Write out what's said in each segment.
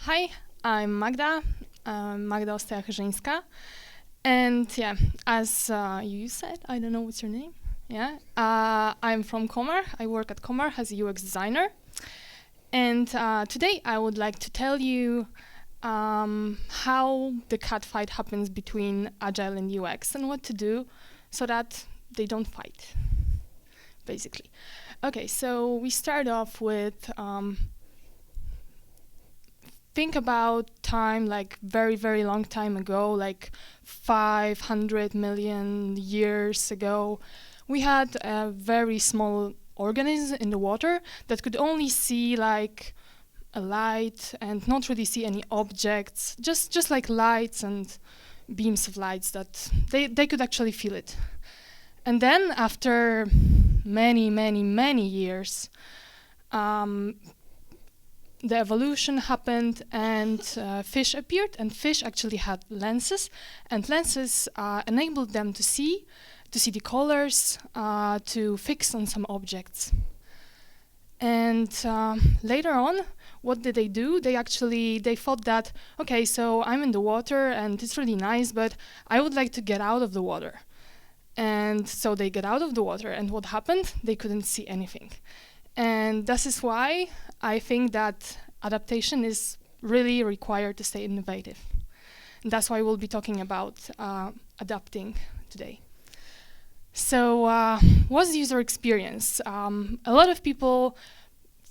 Hi, I'm Magda. Magda Ostoja Chyżyńska. And yeah, as you said, I don't know what's your name. Yeah, I'm from Komar. I work at Komar as a UX designer. And today I would like to tell you how the catfight happens between Agile and UX and what to do so that they don't fight, basically. Okay, so we start off with think about time like very, very long time ago, like 500 million years ago. We had a very small organism in the water that could only see like a light and not really see any objects, just like lights and beams of lights that they could actually feel it. And then after many, many, many years, the evolution happened and fish appeared, and fish actually had lenses, and lenses enabled them to see the colors, to fix on some objects. And later on, what did they do? They thought that, okay, so I'm in the water and it's really nice, but I would like to get out of the water. And so they get out of the water, and what happened? They couldn't see anything. And this is why I think that adaptation is really required to stay innovative. And that's why we'll be talking about adapting today. So what's the user experience? A lot of people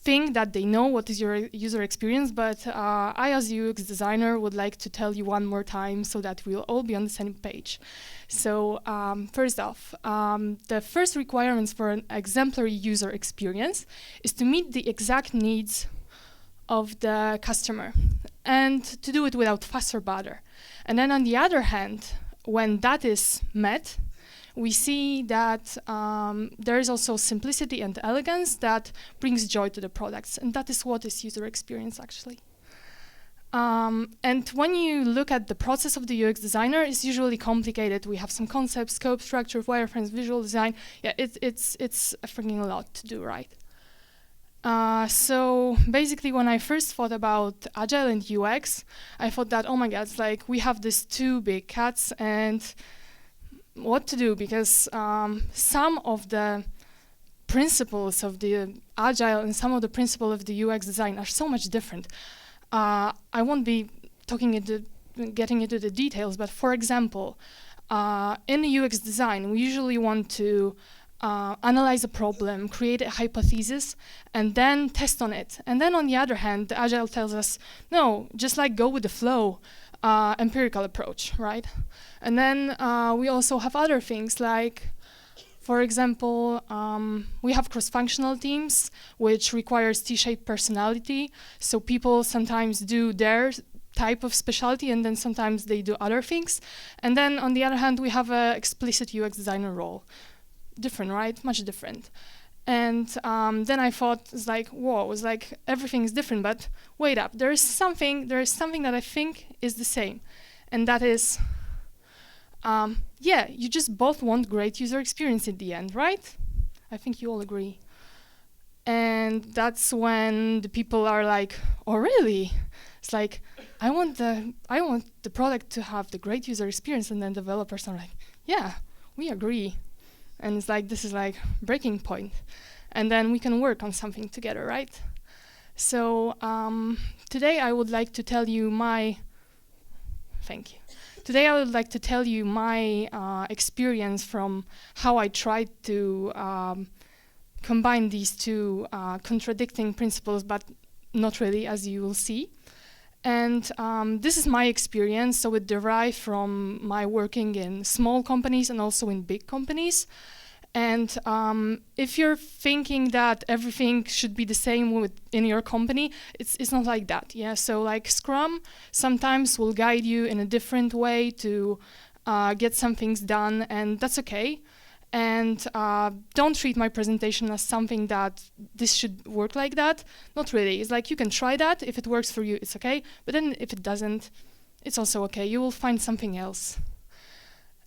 think that they know what is your user experience, but I, as a UX designer, would like to tell you one more time so that we'll all be on the same page. So first off, the first requirements for an exemplary user experience is to meet the exact needs of the customer and to do it without fuss or bother. And then on the other hand, when that is met, we see that there is also simplicity and elegance that brings joy to the products, and that is what is user experience actually. And when you look at the process of the UX designer, it's usually complicated. We have some concepts, scope, structure, wireframes, visual design. Yeah, it's a freaking a lot to do, right? So basically, when I first thought about Agile and UX, I thought that, oh my God, it's like we have these two big cats and what to do, because some of the principles of the Agile and some of the principles of the UX design are so much different. I won't be getting into the details, but for example, in the UX design, we usually want to analyze a problem, create a hypothesis, and then test on it. And then on the other hand, the Agile tells us, no, just like go with the flow, empirical approach, right? And then we also have other things like, for example, we have cross-functional teams, which requires T-shaped personality. So people sometimes do their type of specialty, and then sometimes they do other things. And then on the other hand, we have an explicit UX designer role. Different, right? Much different. And then I thought, it's like, whoa, it's like everything is different, but wait up, there is something that I think is the same. And that is, yeah, you just both want great user experience in the end, right? I think you all agree. And that's when the people are like, oh really? It's like, I want the product to have the great user experience, and then developers are like, yeah, we agree. And it's like, this is like breaking point. And then we can work on something together, right? So today I would like to tell you my, thank you. Today I would like to tell you my experience from how I tried to combine these two contradicting principles, but not really, as you will see. And this is my experience, so it derived from my working in small companies and also in big companies. And if you're thinking that everything should be the same in your company, it's not like that. Yeah. So like Scrum sometimes will guide you in a different way to get some things done, and that's okay. And don't treat my presentation as something that this should work like that. Not really. It's like you can try that. If it works for you, it's okay. But then if it doesn't, it's also okay. You will find something else.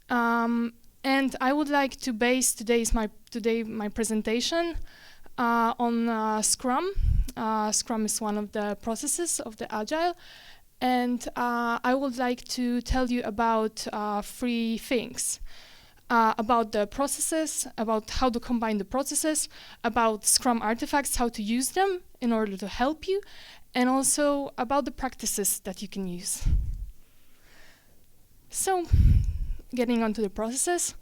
And I would like to base my presentation on Scrum Scrum is one of the processes of the Agile. And I would like to tell you about 3 things. About the processes, about how to combine the processes, about Scrum artifacts, how to use them in order to help you, and also about the practices that you can use. So, getting onto the processes,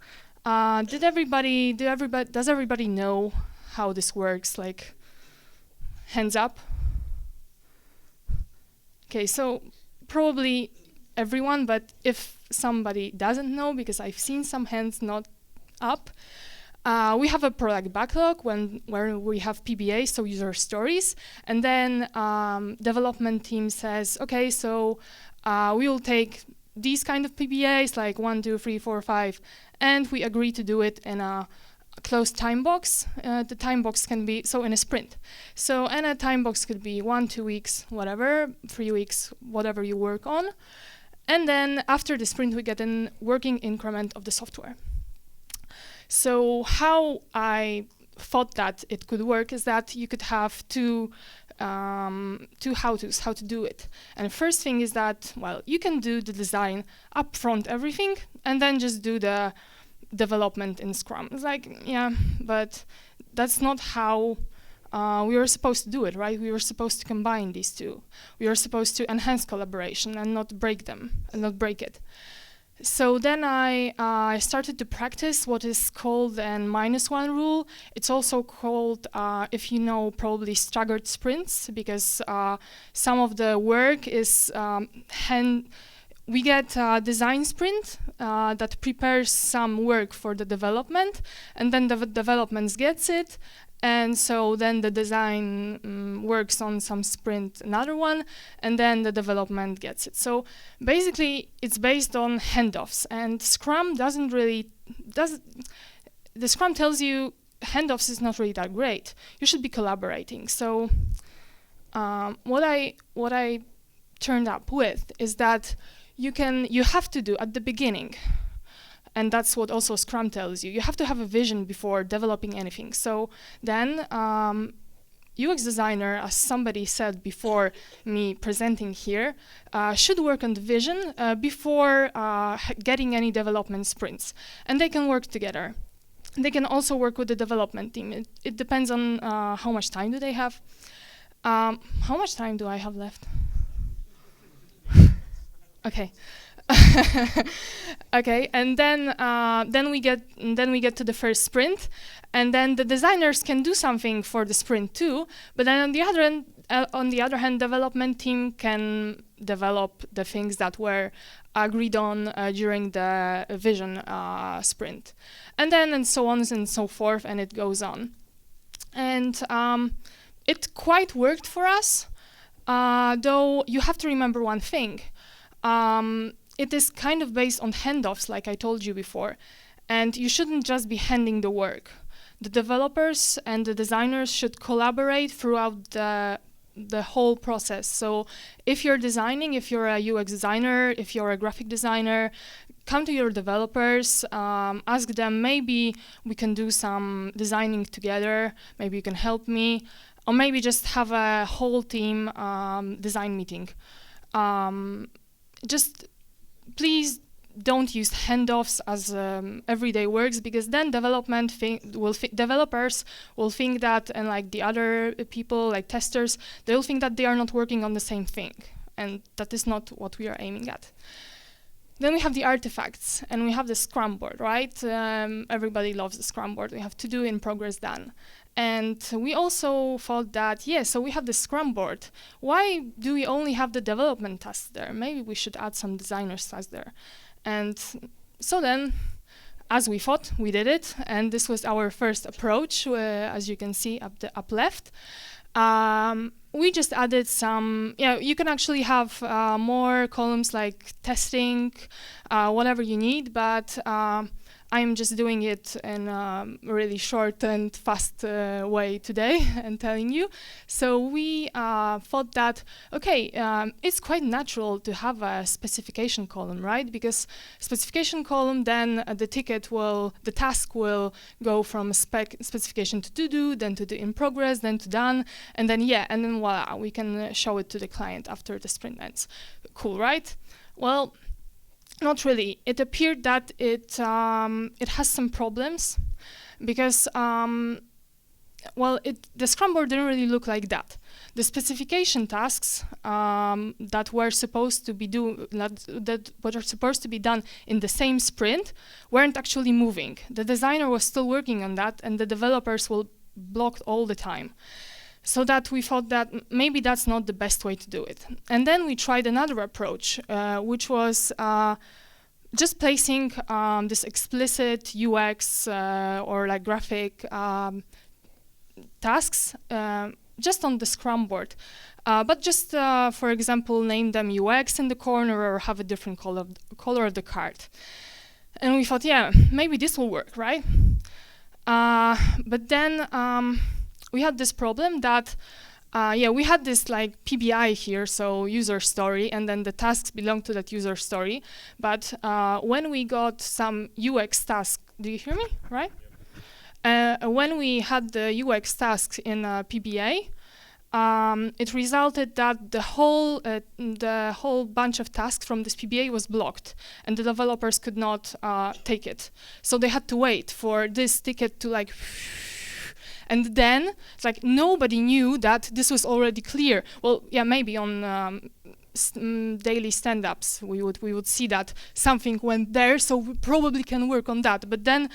does everybody know how this works? Like, hands up. Okay, so probably everyone, but if somebody doesn't know, because I've seen some hands not up, we have a product backlog where we have PBA, so user stories, and then development team says, okay, so we will take these kind of PBAs, like 1, 2, 3, 4, 5, and we agree to do it in a closed time box. The time box can be, so in a sprint. So, and a time box could be 1, 2 weeks, whatever, 3 weeks, whatever you work on. And then after the sprint, we get a working increment of the software. So how I thought that it could work is that you could have two how-tos, how to do it. And the first thing is that, well, you can do the design upfront, everything, and then just do the development in Scrum. It's like, yeah, but that's not how we were supposed to do it, right? We were supposed to combine these two. We were supposed to enhance collaboration and not break them, and not break it. So then I started to practice what is called an -1 rule. It's also called, if you know, probably staggered sprints, because some of the work is we get a design sprint that prepares some work for the development, and then the development gets it, and so then the design works on some sprint, another one, and then the development gets it. So basically, it's based on handoffs, and Scrum the Scrum tells you handoffs is not really that great. You should be collaborating. So what I turned up with is that you have to do at the beginning, and that's what also Scrum tells you. You have to have a vision before developing anything. So then UX designer, as somebody said before me presenting here, should work on the vision before getting any development sprints. And they can work together. They can also work with the development team. It depends on how much time do they have. How much time do I have left? Okay. Okay, and then we get to the first sprint, and then the designers can do something for the sprint too. But then on the other hand, development team can develop the things that were agreed on during the vision sprint, and then and so on and so forth, and it goes on. And it quite worked for us, though you have to remember one thing. It is kind of based on handoffs, like I told you before, and you shouldn't just be handing the work. The developers and the designers should collaborate throughout the whole process. So if you're designing, if you're a UX designer, if you're a graphic designer, come to your developers, ask them, maybe we can do some designing together, maybe you can help me, or maybe just have a whole team design meeting. Just please don't use handoffs as everyday works, because then developers will think that, and like the other people, like testers, they'll think that they are not working on the same thing, and that is not what we are aiming at. Then we have the artifacts, and we have the Scrum board, right? Everybody loves the Scrum board. We have to do in progress done. And we also thought that, so we have the Scrum board. Why do we only have the development tasks there? Maybe we should add some designers tasks there. And so then, as we thought, we did it. And this was our first approach, as you can see up left. We just added some, you can actually have more columns like testing, whatever you need, but I'm just doing it in a really short and fast way today and telling you. So we thought that, okay, it's quite natural to have a specification column, right? Because specification column, then the task will go from specification to do, then to do in progress, then to done, and then voila, we can show it to the client after the sprint ends. Cool, right? Well, not really. It appeared that it has some problems because the Scrum board didn't really look like that. The specification tasks that were supposed to be done in the same sprint weren't actually moving. The designer was still working on that, and the developers were blocked all the time. So that we thought that maybe that's not the best way to do it. And then we tried another approach, which was just placing this explicit UX or like graphic tasks just on the Scrum board. But just, for example, name them UX in the corner or have a different color of the card. And we thought, yeah, maybe this will work, right? But then we had this problem that, we had this like PBI here, so user story, and then the tasks belong to that user story. But when we got some UX task, do you hear me, right? When we had the UX tasks in PBA, it resulted that the whole bunch of tasks from this PBA was blocked, and the developers could not take it. So they had to wait for this ticket to like. And then it's like nobody knew that this was already clear. Well, yeah, maybe on daily stand-ups we would see that something went there, so we probably can work on that. But then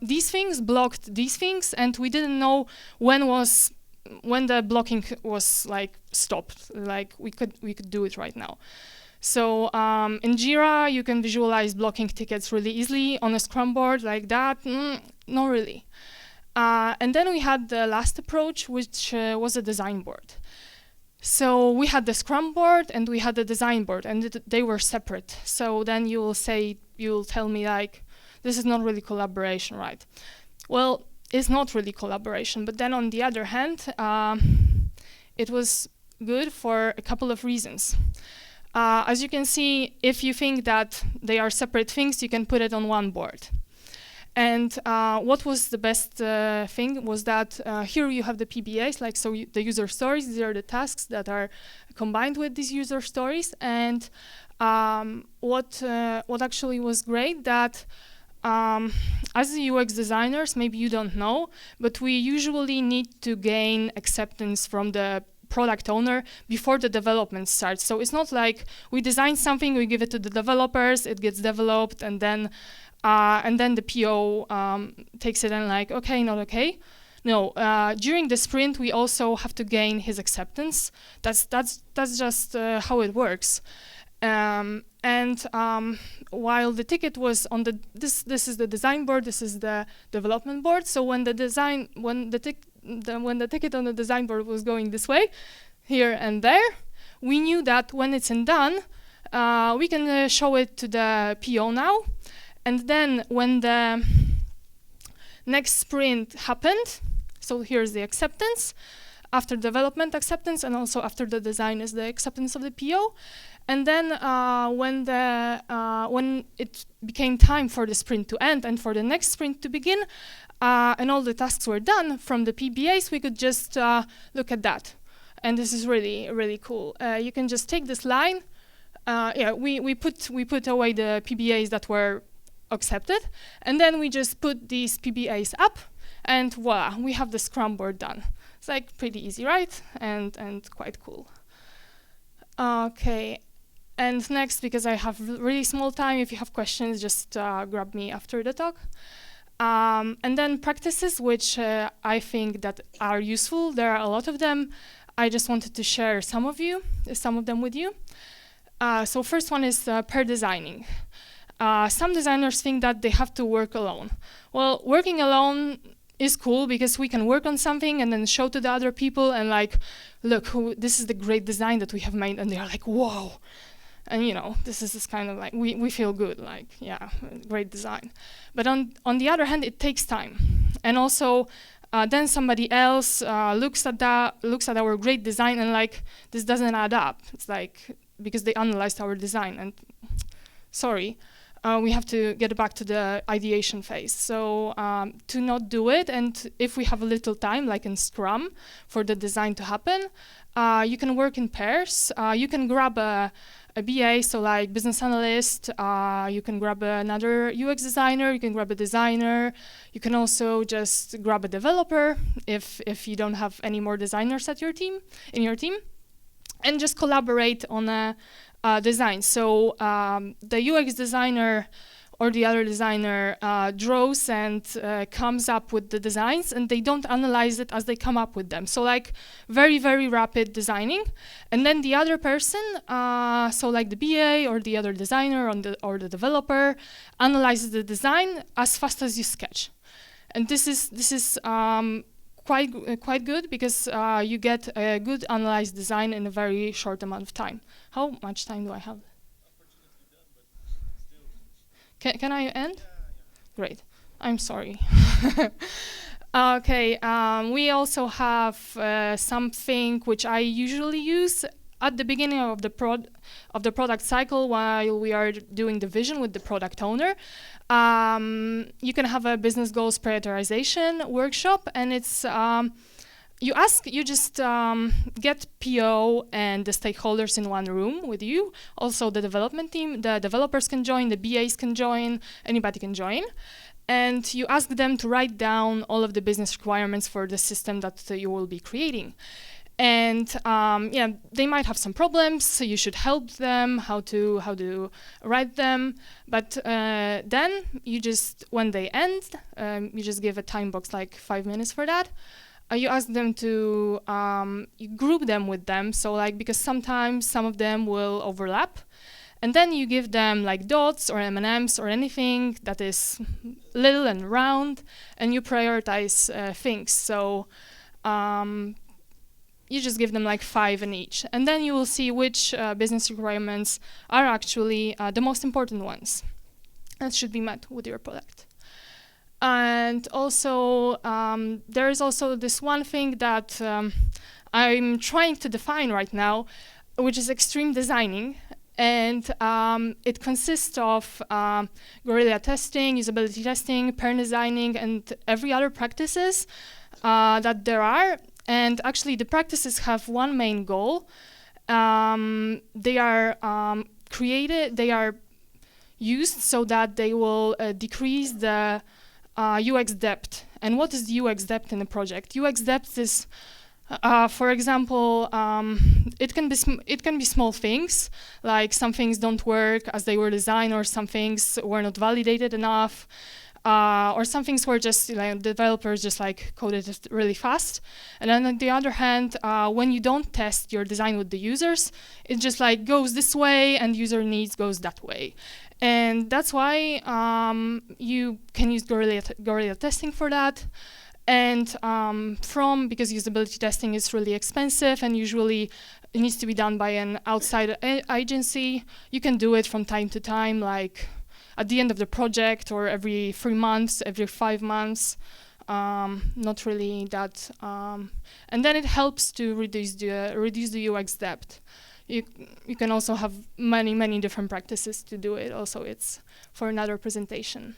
these things blocked these things, and we didn't know when the blocking was like stopped. Like we could do it right now. So in Jira you can visualize blocking tickets really easily. On a Scrum board like that, not really. And then we had the last approach, which was a design board. So we had the Scrum board and we had the design board, and they were separate. So then you'll tell me like, this is not really collaboration, right? Well, it's not really collaboration, but then on the other hand, it was good for a couple of reasons. As you can see, if you think that they are separate things, you can put it on one board. And what was the best thing was that here you have the PBAs, like the user stories. These are the tasks that are combined with these user stories. And what actually was great that as the UX designers, maybe you don't know, but we usually need to gain acceptance from the product owner before the development starts. So it's not like we design something, we give it to the developers, it gets developed, and then the PO takes it and like, okay, not okay. No, during the sprint, we also have to gain his acceptance. That's just how it works. While the ticket was on this is the design board, this is the development board. So when the ticket on the design board was going this way, here and there, we knew that when it's done, we can show it to the PO now. And then when the next sprint happened, so here's the acceptance, after development acceptance, and also after the design is the acceptance of the PO. And then when it became time for the sprint to end and for the next sprint to begin, and all the tasks were done from the PBAs, we could just look at that. And this is really, really cool. You can just take this line. We put away the PBAs that were accepted, and then we just put these PBAs up, and voila, we have the Scrum board done. It's like pretty easy, right? And quite cool. Okay, and next, because I have really small time, if you have questions, just grab me after the talk. And then practices, which I think that are useful. There are a lot of them. I just wanted to share some of them with you. So first one is pair designing. Some designers think that they have to work alone. Well, working alone is cool because we can work on something and then show to the other people and like, look, this is the great design that we have made, and they are like, whoa. And this is kind of like we feel good, like great design. But on the other hand, it takes time, and also then somebody else looks at our great design and like this doesn't add up. It's like because they analyzed our design and sorry. We have to get back to the ideation phase. So to not do it, and if we have a little time, like in Scrum, for the design to happen, you can work in pairs. You can grab a BA, so like business analyst. You can grab another UX designer. You can grab a designer. You can also just grab a developer if you don't have any more designers in your team, and just collaborate on a design. So the UX designer or the other designer draws and comes up with the designs, and they don't analyze it as they come up with them. So like very, very rapid designing. And then the other person, so like the BA or the other designer or the developer, analyzes the design as fast as you sketch. And this is quite good because you get a good analyzed design in a very short amount of time. How much time do I have? Can I end? Yeah. Great. I'm sorry. Okay. We also have something which I usually use at the beginning of the product cycle while we are doing the vision with the product owner. You can have a business goals prioritization workshop, and it's you just get PO and the stakeholders in one room with you. Also the development team, the developers can join, the BAs can join, anybody can join. And you ask them to write down all of the business requirements for the system that you will be creating. And they might have some problems, so you should help them how to write them. But then you just, when they end, you just give a time box, like 5 minutes for that. You ask them to you group them with them, so like because sometimes some of them will overlap, and then you give them like dots or M&Ms or anything that is little and round, and you prioritize things. So you just give them like 5 in each, and then you will see which business requirements are actually the most important ones that should be met with your product. And also, there is also this one thing that I'm trying to define right now, which is extreme designing. And it consists of guerrilla testing, usability testing, pair designing, and every other practices that there are. And actually, the practices have one main goal. They are created, they are used so that they will decrease the UX depth. And what is the UX depth in a project? UX depth is, for example, it can be small things, like some things don't work as they were designed, or some things were not validated enough, or some things were just developers just like coded it really fast. And then on the other hand, when you don't test your design with the users, it just like goes this way and user needs goes that way. And that's why you can use guerrilla testing for that. And because usability testing is really expensive and usually it needs to be done by an outside agency, you can do it from time to time, like at the end of the project or every 3 months, every 5 months. Not really that. And then it helps to reduce the UX depth. You can also have many different practices to do it. Also, it's for another presentation.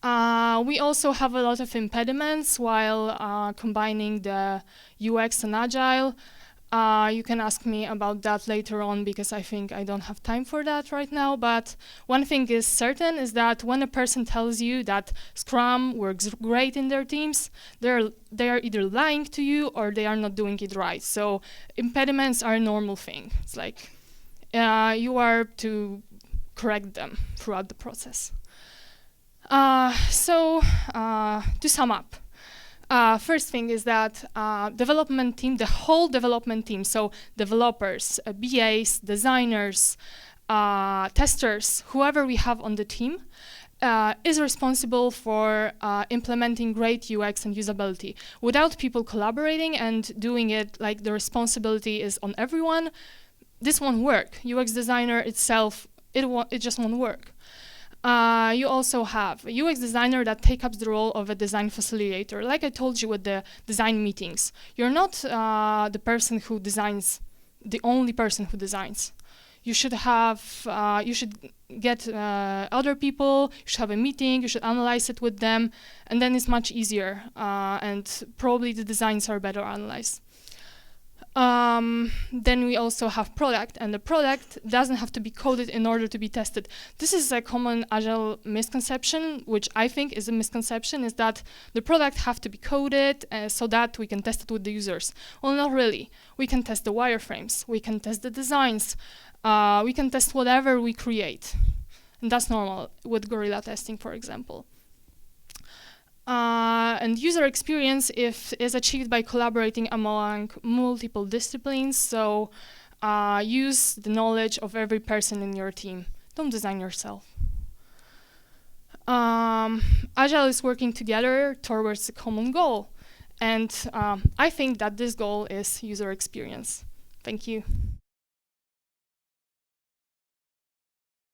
We also have a lot of impediments while combining the UX and Agile. You can ask me about that later on because I think I don't have time for that right now. But one thing is certain is that when a person tells you that Scrum works great in their teams, they are either lying to you or they are not doing it right. So impediments are a normal thing. It's like you are to correct them throughout the process. So to sum up. First thing is that development team, the whole development team, so developers, BAs, designers, testers, whoever we have on the team, is responsible for implementing great UX and usability. Without people collaborating and doing it, like the responsibility is on everyone, this won't work. UX designer itself, it just won't work. You also have a UX designer that takes up the role of a design facilitator. Like I told you with the design meetings, you're not the person who designs, the only person who designs. You should have, you should get other people, you should have a meeting, you should analyze it with them, and then it's much easier, and probably the designs are better analyzed. Then we also have product, and the product doesn't have to be coded in order to be tested. This is a common Agile misconception, which I think is a misconception, is that the product have to be coded so that we can test it with the users. Well, not really. We can test the wireframes, we can test the designs, we can test whatever we create. And that's normal with guerrilla testing, for example. And user experience is achieved by collaborating among multiple disciplines. So use the knowledge of every person in your team. Don't design yourself. Agile is working together towards a common goal. And I think that this goal is user experience. Thank you.